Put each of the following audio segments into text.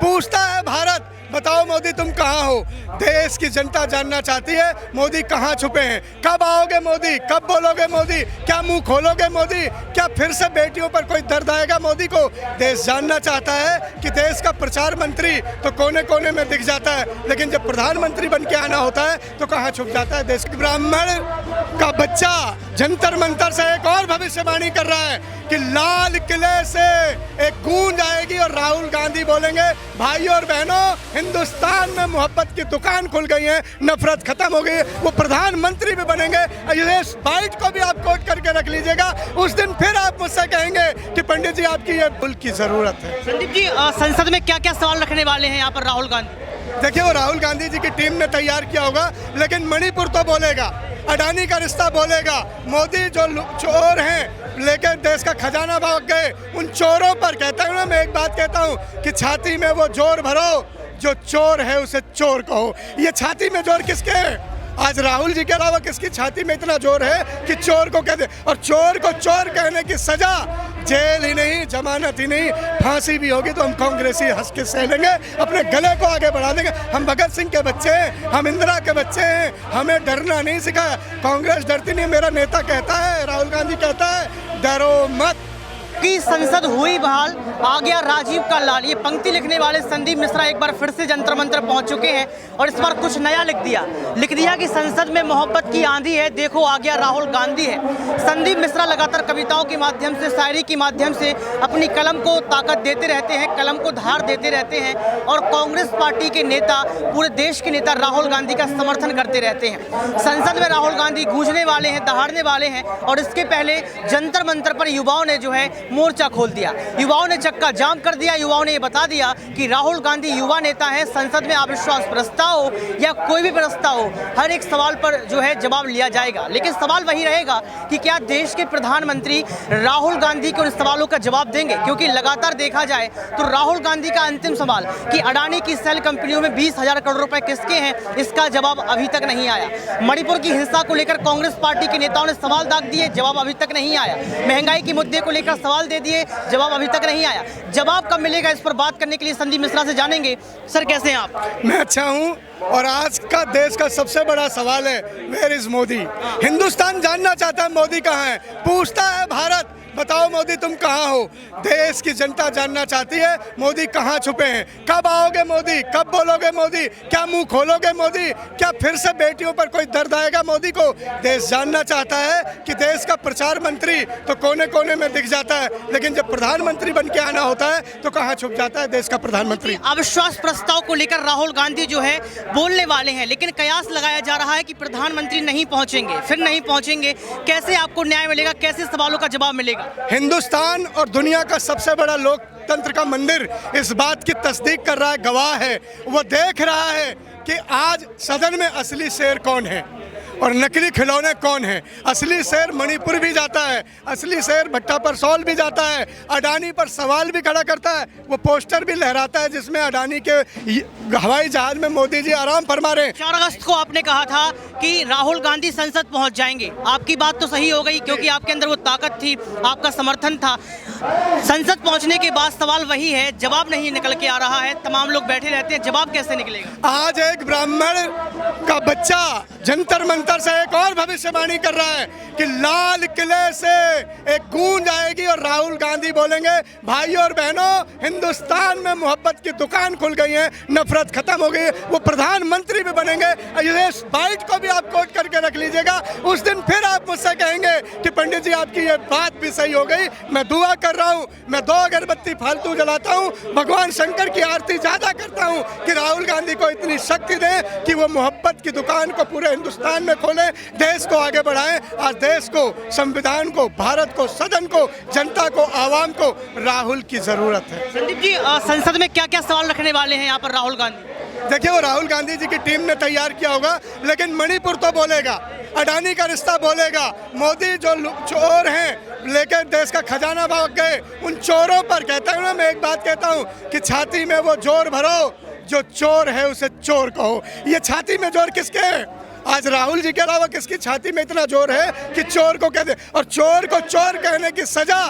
पूछता है भारत, बताओ मोदी तुम कहाँ हो। देश की जनता जानना चाहती है मोदी कहाँ छुपे हैं। कब आओगे मोदी, कब बोलोगे मोदी, क्या मुंह खोलोगे मोदी, क्या फिर से बेटियों पर कोई दर्द आएगा मोदी को। देश जानना चाहता है कि देश का प्रचार मंत्री तो कोने कोने में दिख जाता है, लेकिन जब प्रधानमंत्री बन के आना होता है तो कहाँ छुप जाता है। देश के ब्राह्मण का बच्चा जंतर मंतर से एक और भविष्यवाणी कर रहा है कि लाल किले से एक गूंज आएगी और राहुल गांधी बोलेंगे, भाइयों और बहनों, हिंदुस्तान में मोहब्बत की दुकान खुल गई है, नफरत खत्म हो गई है, वो प्रधानमंत्री भी बनेंगे। इस बाइट को भी आप कोट करके रख लीजिएगा। उस दिन फिर आप मुझसे कहेंगे कि पंडित जी आपकी ये पुल की जरूरत है। संदीप जी, संसद में क्या क्या सवाल रखने वाले हैं यहाँ पर राहुल गांधी? देखिए, वो राहुल गांधी जी की टीम ने तैयार किया होगा, लेकिन मणिपुर तो बोलेगा, अडानी का रिश्ता बोलेगा, मोदी जो चोर हैं लेकर देश का खजाना भाग गए, उन चोरों पर कहता हूँ ना, मैं एक बात कहता हूँ कि छाती में वो जोर भरो, जो चोर है उसे चोर कहो। ये छाती में जोर किसके है? आज राहुल जी के अलावा किसकी छाती में इतना जोर है कि चोर को कहते, और चोर को चोर कहने की सजा जेल ही नहीं, जमानत ही नहीं, फांसी भी होगी तो हम कांग्रेसी हंस के सह लेंगे, अपने गले को आगे बढ़ा देंगे। हम भगत सिंह के बच्चे हैं, हम इंदिरा के बच्चे हैं, हमें डरना नहीं सिखाया। कांग्रेस डरती नहीं, मेरा नेता कहता है, राहुल गांधी कहता है, डरो मत। की संसद हुई बहाल, आ गया राजीव का लाल। ये पंक्ति लिखने वाले संदीप मिश्रा एक बार फिर से जंतर मंतर पहुंच चुके हैं और इस बार कुछ नया लिख दिया कि संसद में मोहब्बत की आंधी है, देखो आ गया राहुल गांधी है। संदीप मिश्रा लगातार कविताओं के माध्यम से, शायरी के माध्यम से अपनी कलम को ताकत देते रहते हैं, कलम को धार देते रहते हैं और कांग्रेस पार्टी के नेता, पूरे देश के नेता राहुल गांधी का समर्थन करते रहते हैं। संसद में राहुल गांधी गूंजने वाले हैं, दहाड़ने वाले हैं और इसके पहले जंतर मंतर पर युवाओं ने जो है मोर्चा खोल दिया, युवाओं ने चक्का जाम कर दिया। युवाओं ने ये बता दिया कि राहुल गांधी युवा नेता है, संसद में अविश्वास प्रस्ताव हो या कोई भी प्रस्ताव हो, हर एक सवाल पर जो है जवाब लिया जाएगा। लेकिन सवाल वही रहेगा कि क्या देश के प्रधानमंत्री राहुल गांधी को उन सवालों का जवाब देंगे, क्योंकि लगातार देखा जाए तो राहुल गांधी का अंतिम सवाल कि अडानी की सेल कंपनियों में 20,000 करोड़ रुपए किसके हैं, इसका जवाब अभी तक नहीं आया। मणिपुर की हिंसा को लेकर कांग्रेस पार्टी के नेताओं ने सवाल दाग दिए, जवाब अभी तक नहीं आया। महंगाई के मुद्दे को लेकर सवाल दे दिए, जवाब अभी तक नहीं आया। जवाब कब मिलेगा, इस पर बात करने के लिए संदीप मिश्रा से जानेंगे। सर, कैसे हैं आप? मैं अच्छा हूँ और आज का देश का सबसे बड़ा सवाल है, वेयर इज मोदी। हिंदुस्तान जानना चाहता है मोदी कहाँ है। पूछता है भारत, बताओ मोदी तुम कहाँ हो। देश की जनता जानना चाहती है मोदी कहाँ छुपे हैं। कब आओगे मोदी, कब बोलोगे मोदी, क्या मुंह खोलोगे मोदी, क्या फिर से बेटियों पर कोई दर्द आएगा मोदी को। देश जानना चाहता है कि देश का प्रचार मंत्री तो कोने कोने में दिख जाता है, लेकिन जब प्रधानमंत्री बन के आना होता है तो कहाँ छुप जाता है देश का प्रधानमंत्री। अविश्वास प्रस्ताव को लेकर राहुल गांधी जो है बोलने वाले हैं, लेकिन कयास लगाया जा रहा है कि प्रधानमंत्री नहीं पहुंचेंगे, फिर नहीं पहुंचेंगे। कैसे आपको न्याय मिलेगा, कैसे सवालों का जवाब मिलेगा? हिंदुस्तान और दुनिया का सबसे बड़ा लोकतंत्र का मंदिर इस बात की तस्दीक कर रहा है, गवाह है। वो देख रहा है कि आज सदन में असली शेर कौन है और नकली खिलौने कौन है। असली शेर मणिपुर भी जाता है, असली शेर भट्टा पर सौल भी जाता है, अडानी पर सवाल भी खड़ा करता है। वो पोस्टर भी लहराता है जिसमें अडानी के हवाई जहाज में मोदी जी आराम फरमा रहे हैं। 4 अगस्त को आपने कहा था कि राहुल गांधी संसद पहुंच जाएंगे। आपकी बात तो सही हो गई, क्योंकि आपके अंदर वो ताकत थी, आपका समर्थन था। संसद पहुंचने के बाद सवाल वही है, जवाब नहीं निकल के आ रहा है। तमाम लोग बैठे रहते हैं, जवाब कैसे निकलेगा? आज एक ब्राह्मण का बच्चा जंतर मंतर से एक और भविष्यवाणी कर रहा है कि लाल किले से एक गूंज आएगी और राहुल गांधी बोलेंगे, भाइयों और बहनों, हिंदुस्तान में मोहब्बत की दुकान खुल गई है, नफरत खत्म हो गई है, वो प्रधानमंत्री भी बनेंगे। इस बाइट को भी आप कोट करके रख लीजिएगा। उस दिन फिर आप मुझसे कहेंगे कि पंडित जी आपकी ये बात भी सही हो गई। मैं दुआ कर रहा हूँ, मैं 2 अगरबत्ती फालतू जलाता हूँ, भगवान शंकर की आरती ज्यादा करता हूँ कि राहुल गांधी को इतनी शक्ति दें कि वो मोहब्बत की दुकान को पूरे हिंदुस्तान में खोलें, देश को आगे बढ़ाएं। आज देश को, संविधान को, भारत को, सदन को, जनता को, आवाम को राहुल की जरूरत है। संदीप जी, संसद में क्या क्या सवाल रखने वाले हैं यहाँ पर राहुल गांधी? देखिए, वो राहुल गांधी जी की टीम ने तैयार किया होगा, लेकिन मणिपुर तो बोलेगा, अडानी का रिश्ता बोलेगा, मोदी जो चोर हैं लेकर देश का खजाना भाग गए, उन चोरों पर कहता हूँ ना, मैं एक बात कहता हूँ कि छाती में वो जोर भरो, जो चोर है उसे चोर कहो। ये छाती में जोर किसके है? आज राहुल जी के अलावा किसकी छाती में इतना जोर है कि चोर को कह दे, और चोर को चोर कहने की सजा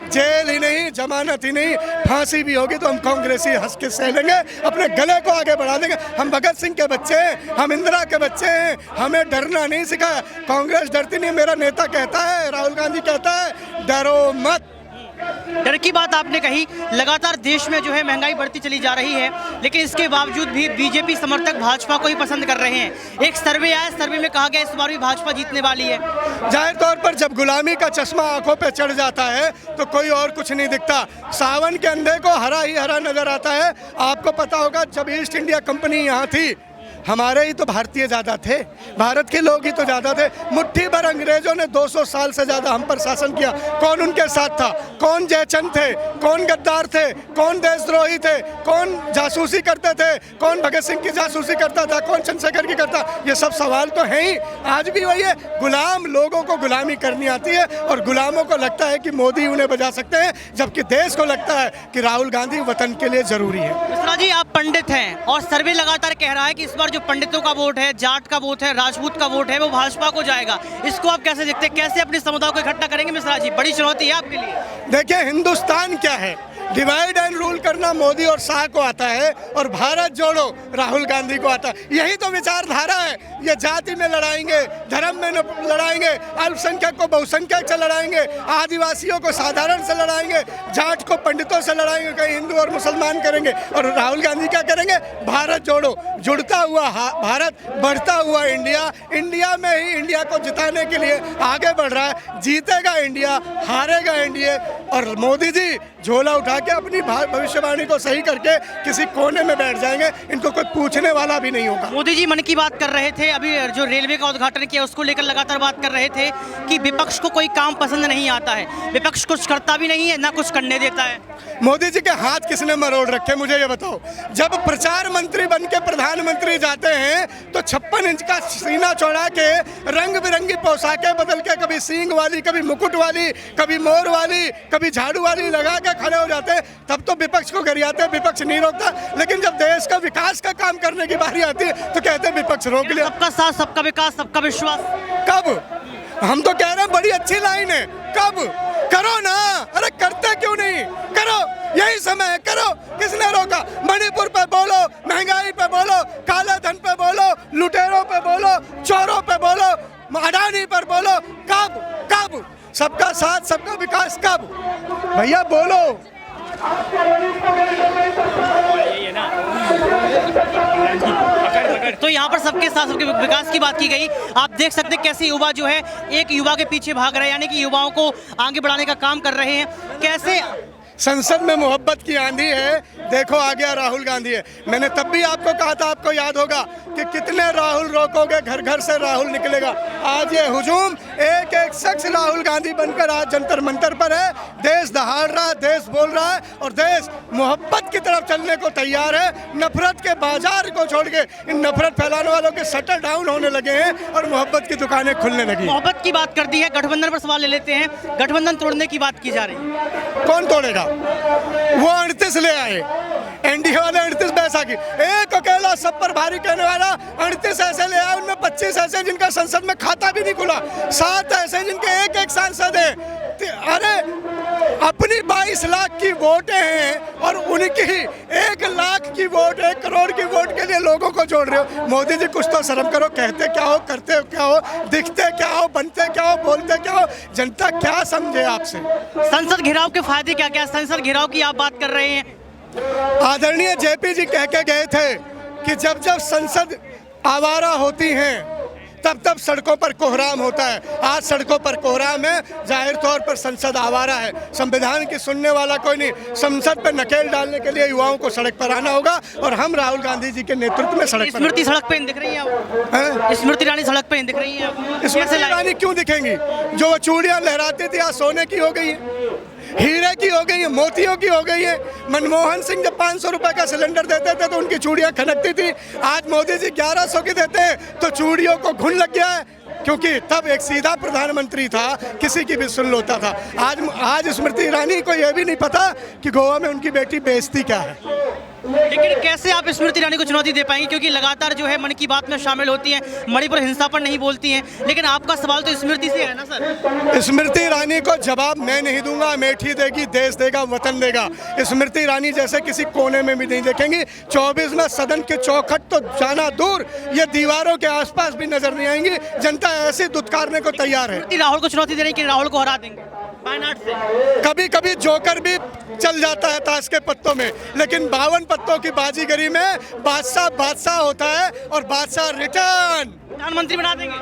जेल ही नहीं, जमानत ही नहीं, फांसी भी होगी तो हम कांग्रेसी हंस के सह लेंगे, अपने गले को आगे बढ़ा देंगे। हम भगत सिंह के बच्चे हैं, हम इंदिरा के बच्चे हैं, हमें डरना नहीं सिखाया। कांग्रेस डरती नहीं, मेरा नेता कहता है, राहुल गांधी कहता है, डरो मत। डर की बात आपने कही। लगातार देश में जो है महंगाई बढ़ती चली जा रही है, लेकिन इसके बावजूद भी बीजेपी समर्थक भाजपा को ही पसंद कर रहे हैं। एक सर्वे आया, सर्वे में कहा गया इस बार भी भाजपा जीतने वाली है। जाहिर तौर पर जब गुलामी का चश्मा आंखों पे चढ़ जाता है तो कोई और कुछ नहीं दिखता। सावन के अंधे को हरा ही हरा नजर आता है। आपको पता होगा जब ईस्ट इंडिया कंपनी यहाँ थी, हमारे ही तो भारतीय ज़्यादा थे, भारत के लोग ही तो ज़्यादा थे। मुट्ठी भर अंग्रेजों ने 200 साल से ज़्यादा हम पर शासन किया। कौन उनके साथ था? कौन जयचंद थे? कौन गद्दार थे? कौन देशद्रोही थे? कौन जासूसी करते थे? कौन भगत सिंह की जासूसी करता था? कौन चंद्रशेखर की करता? ये सब सवाल तो हैं ही। आज भी वही है, गुलाम लोगों को गुलामी करनी आती है और गुलामों को लगता है कि मोदी उन्हें बचा सकते हैं, जबकि देश को लगता है कि राहुल गांधी वतन के लिए ज़रूरी है। मिश्रा जी, आप पंडित हैं और सर्वे लगातार कह रहा है कि इस बार जो पंडितों का वोट है, जाट का वोट है, राजपूत का वोट है, वो भाजपा को जाएगा। इसको आप कैसे देखते हैं? कैसे अपने समुदाय को इकट्ठा करेंगे मिश्रा जी? बड़ी चुनौती है आपके लिए। देखिए, हिंदुस्तान क्या है, डिवाइड एंड रूल करना मोदी और शाह को आता है और भारत जोड़ो राहुल गांधी को आता है। यही तो विचारधारा है। ये जाति में लड़ाएंगे, धर्म में लड़ाएंगे, अल्पसंख्यक को बहुसंख्यक से लड़ाएंगे, आदिवासियों को साधारण से लड़ाएंगे, जाट को पंडितों से लड़ाएंगे, कहीं हिंदू और मुसलमान करेंगे। और राहुल गांधी क्या करेंगे? भारत जोड़ो, जुड़ता हुआ भारत, बढ़ता हुआ इंडिया, इंडिया में ही इंडिया को जिताने के लिए आगे बढ़ रहा है। जीतेगा इंडिया, हारेगा इंडिया। और मोदी जी झोला उठा के अपनी भविष्यवाणी को सही करके किसी कोने में बैठ जाएंगे, इनको कोई पूछने वाला भी नहीं होगा। मोदी जी मन की बात कर रहे थे, अभी जो रेलवे का उद्घाटन किया उसको लेकर लगातार बात कर रहे थे कि विपक्ष को कोई काम पसंद नहीं आता है, विपक्ष कुछ करता भी नहीं है, ना कुछ करने देता है। मोदी जी के हाथ किसने मरोड़ रखे, मुझे ये बताओ। जब प्रचार मंत्री बन के प्रधानमंत्री जाते हैं तो 56 इंच का सीना चौड़ा के रंग बिरंगी पोशाकें बदल के, कभी सींग वाली, कभी मुकुट वाली, कभी मोर वाली, कभी झाड़ू वाली लगा के खड़े हो जाते हैं, तब तो विपक्ष को गरियाते हैं, विपक्ष नहीं रोकता। लेकिन जब देश का विकास का काम करने की बारी आती है तो कहते हैं विपक्ष रोक लिया। सबका साथ, सबका विकास, सबका विश्वास। कब? हम तो कह रहे हैं बड़ी अच्छी लाइन है, कब? करो ना, अरे करते क्यों नहीं? करो, यही समय है, करो। किसने रोका? मणिपुर पे बोलो, महंगाई पे बोलो, काले धन पे बोलो, लुटेरों पे बोलो, चोरों पे बोलो, अडानी पर बोलो। कब? कब? सबका साथ, सबका विकास कब? भैया बोलो। तो यहाँ पर सबके साथ सबके विकास की बात की गई। आप देख सकते हैं कैसे युवा जो है एक युवा के पीछे भाग रहे हैं, यानी कि युवाओं को आगे बढ़ाने का काम कर रहे हैं। कैसे संसद में मोहब्बत की आंधी है, देखो आ गया राहुल गांधी है। मैंने तब भी आपको कहा था, आपको याद होगा कि कितने राहुल रोकोगे, घर घर से राहुल निकलेगा। आज ये हुजूम, एक एक शख्स राहुल गांधी बनकर आज जंतर मंतर पर है। देश दहाड़ रहा है, देश बोल रहा है और देश मोहब्बत की तरफ चलने को तैयार है। नफरत के बाजार को छोड़ के इन नफरत फैलाने वालों के शटर डाउन होने लगे हैं और मोहब्बत की दुकानें खुलने लगी। मोहब्बत की बात कर दी है, गठबंधन पर सवाल ले लेते हैं। गठबंधन तोड़ने की बात की जा रही है, कौन तोड़ेगा? वो 38 ले आए, एनडीए वाले 38 बैसाखी, एक अकेला सब पर भारी कहने वाला 38 ऐसे ले आए, उनमें 25 ऐसे जिनका संसद में खाता भी नहीं खुला, 7 ऐसे जिनके एक एक सांसद हैं। अरे अपनी 22 लाख की वोटें हैं और उनकी 1 लाख की वोट, 1 करोड़ की वोट के लिए लोगों को जोड़ रहे हो। मोदी जी कुछ तो शर्म करो, कहते क्या हो, करते हो क्या हो, दिखते क्या हो, बनते क्या हो, बोलते क्या हो, जनता क्या समझे आपसे? संसद घेराव के फायदे क्या क्या? संसद घेराव की आप बात कर रहे हैं। आदरणीय जेपी जी कह के गए थे कि जब जब संसद आवारा होती हैं तब तब सड़कों पर कोहराम होता है। आज सड़कों पर कोहराम है, जाहिर तौर पर संसद आवारा है। संविधान की सुनने वाला कोई नहीं। संसद पर नकेल डालने के लिए युवाओं को सड़क पर आना होगा और हम राहुल गांधी जी के नेतृत्व में सड़क पर। स्मृति सड़क पे दिख रही है, स्मृति ईरानी सड़क पे दिख रही है। स्मृति ईरानी क्यों दिखेंगी? जो वो चूड़ियां लहराती थी आज सोने की हो गई है, हीरे की हो गई है, मोतियों की हो गई है। मनमोहन सिंह जब 500 रुपए का सिलेंडर देते थे तो उनकी चूड़ियां खनकती थी। आज मोदी जी 1100 की देते हैं तो चूड़ियों को घुन लग गया है, क्योंकि तब एक सीधा प्रधानमंत्री था, किसी की भी सुन लेता था। आज स्मृति ईरानी को यह भी नहीं पता कि गोवा में उनकी बेटी बेइज्जती क्या है। लेकिन कैसे आप स्मृति ईरानी को चुनौती दे पाएंगे, क्योंकि लगातार जो है मन की बात में शामिल होती हैं, मणिपुर हिंसा पर नहीं बोलती हैं, लेकिन आपका सवाल तो स्मृति से है ना सर। स्मृति ईरानी को जवाब मैं नहीं दूंगा, अमेठी देगी, देश देगा, वतन देगा। स्मृति ईरानी जैसे किसी कोने में भी नहीं देखेंगी। 24 में सदन के चौखट तो जाना दूर, ये दीवारों के आसपास भी नजर नहीं आएंगी। जनता ऐसे दुत्कारने को तैयार है। राहुल को चुनौती दे रही है कि राहुल को हरा देंगे वायनाड से। कभी कभी जोकर भी चल जाता है ताश के पत्तों में, लेकिन 52 पत्तों की बाजीगरी में बादशाह होता है और बादशाह रिटर्न। प्रधानमंत्री बना देंगे,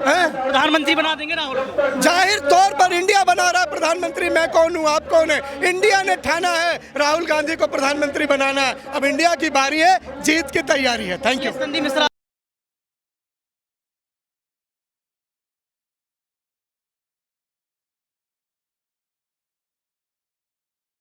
हैं? प्रधानमंत्री बना देंगे राहुल को। जाहिर तौर पर इंडिया बना रहा है प्रधानमंत्री। मैं कौन हूँ, आप कौन है? इंडिया ने ठाना है राहुल गांधी को प्रधानमंत्री बनाना है। अब इंडिया की बारी है, जीत की तैयारी है। Thank you. संदीप मिश्रा